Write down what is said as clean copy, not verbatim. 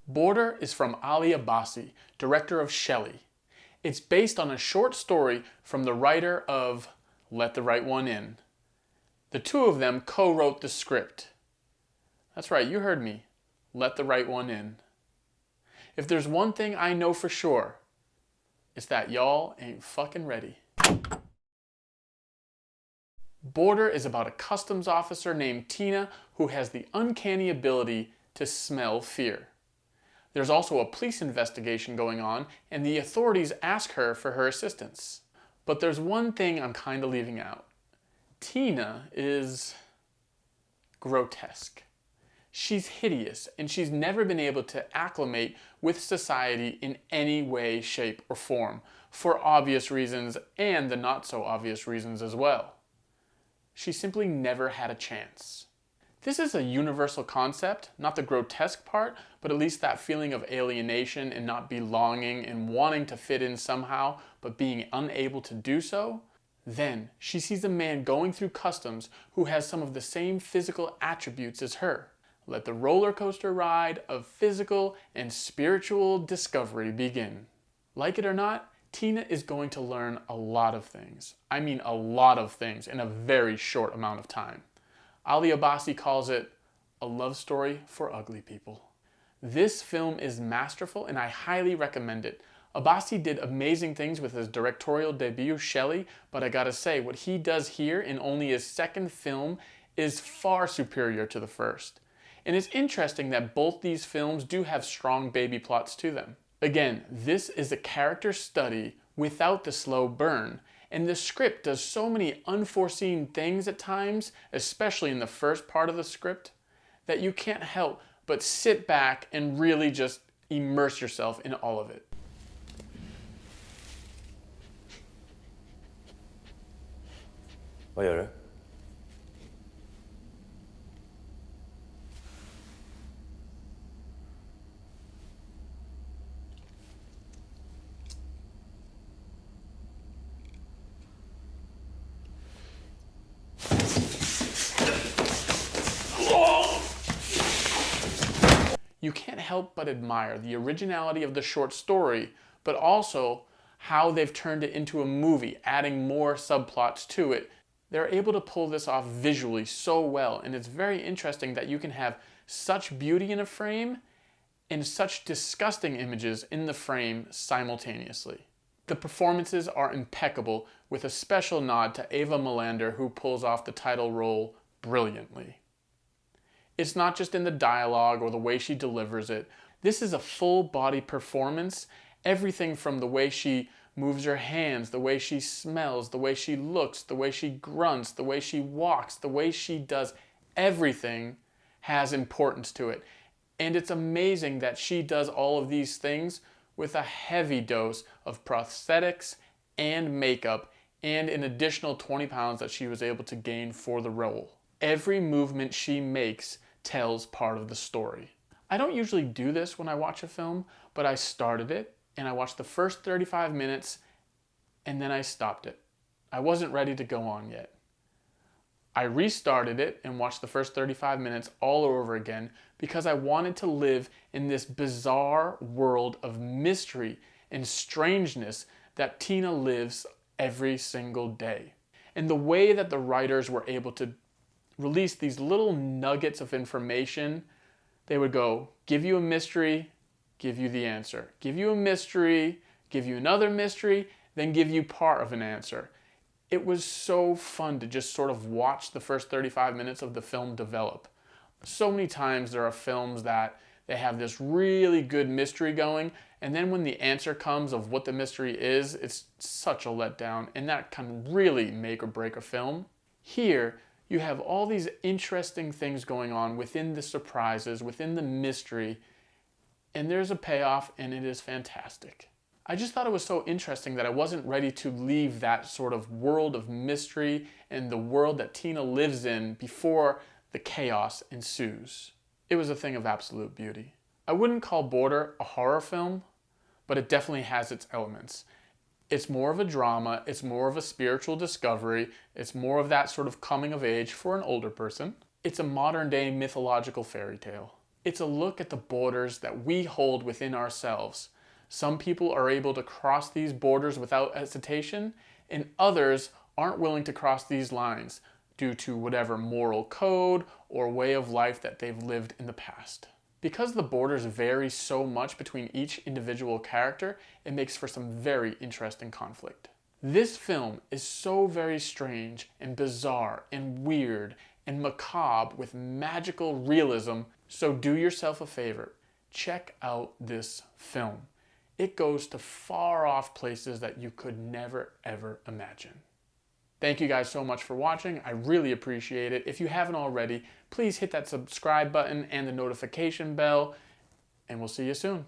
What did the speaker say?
Border is from Ali Abbasi, director of Shelley. It's based on a short story from the writer of Let the Right One In. The two of them co-wrote the script. That's right, you heard me. Let the Right One In. If there's one thing I know for sure, it's that y'all ain't fucking ready. Border is about a customs officer named Tina who has the uncanny ability to smell fear. There's also a police investigation going on, and the authorities ask her for her assistance. But there's one thing I'm kind of leaving out. Tina is grotesque. She's hideous, and she's never been able to acclimate with society in any way, shape, or form, for obvious reasons and the not so obvious reasons as well. She simply never had a chance. This is a universal concept, not the grotesque part, but at least that feeling of alienation and not belonging and wanting to fit in somehow, but being unable to do so. Then she sees a man going through customs who has some of the same physical attributes as her. Let the roller coaster ride of physical and spiritual discovery begin. Like it or not, Tina is going to learn a lot of things. I mean a lot of things in a very short amount of time. Ali Abbasi calls it a love story for ugly people. This film is masterful and I highly recommend it. Abbasi did amazing things with his directorial debut, Shelley, but I gotta say, what he does here in only his second film is far superior to the first. And it's interesting that both these films do have strong baby plots to them. Again, this is a character study without the slow burn. And the script does so many unforeseen things at times, especially in the first part of the script, that you can't help but sit back and really just immerse yourself in all of it. Vad gör du? You can't help but admire the originality of the short story, but also how they've turned it into a movie, adding more subplots to it. They're able to pull this off visually so well, and it's very interesting that you can have such beauty in a frame and such disgusting images in the frame simultaneously. The performances are impeccable, with a special nod to Ava Melander, who pulls off the title role brilliantly. It's not just in the dialogue or the way she delivers it. This is a full body performance. Everything from the way she moves her hands, the way she smells, the way she looks, the way she grunts, the way she walks, the way she does everything has importance to it. And it's amazing that she does all of these things with a heavy dose of prosthetics and makeup and an additional 20 pounds that she was able to gain for the role. Every movement she makes tells part of the story. I don't usually do this when I watch a film, but I started it and I watched the first 35 minutes and then I stopped it. I wasn't ready to go on yet. I restarted it and watched the first 35 minutes all over again because I wanted to live in this bizarre world of mystery and strangeness that Tina lives every single day. And the way that the writers were able to release these little nuggets of information, they would go, give you a mystery, give you the answer. Give you a mystery, give you another mystery, then give you part of an answer. It was so fun to just sort of watch the first 35 minutes of the film develop. So many times there are films that they have this really good mystery going, and then when the answer comes of what the mystery is, it's such a letdown, and that can really make or break a film. Here, you have all these interesting things going on within the surprises, within the mystery, and there's a payoff, and it is fantastic. I just thought it was so interesting that I wasn't ready to leave that sort of world of mystery and the world that Tina lives in before the chaos ensues. It was a thing of absolute beauty. I wouldn't call Border a horror film, but it definitely has its elements. It's more of a drama, it's more of a spiritual discovery, it's more of that sort of coming of age for an older person. It's a modern day mythological fairy tale. It's a look at the borders that we hold within ourselves. Some people are able to cross these borders without hesitation, and others aren't willing to cross these lines due to whatever moral code or way of life that they've lived in the past. Because the borders vary so much between each individual character, it makes for some very interesting conflict. This film is so very strange and bizarre and weird and macabre with magical realism, so do yourself a favor. Check out this film. It goes to far off places that you could never ever imagine. Thank you guys so much for watching. I really appreciate it. If you haven't already, please hit that subscribe button and the notification bell, and we'll see you soon.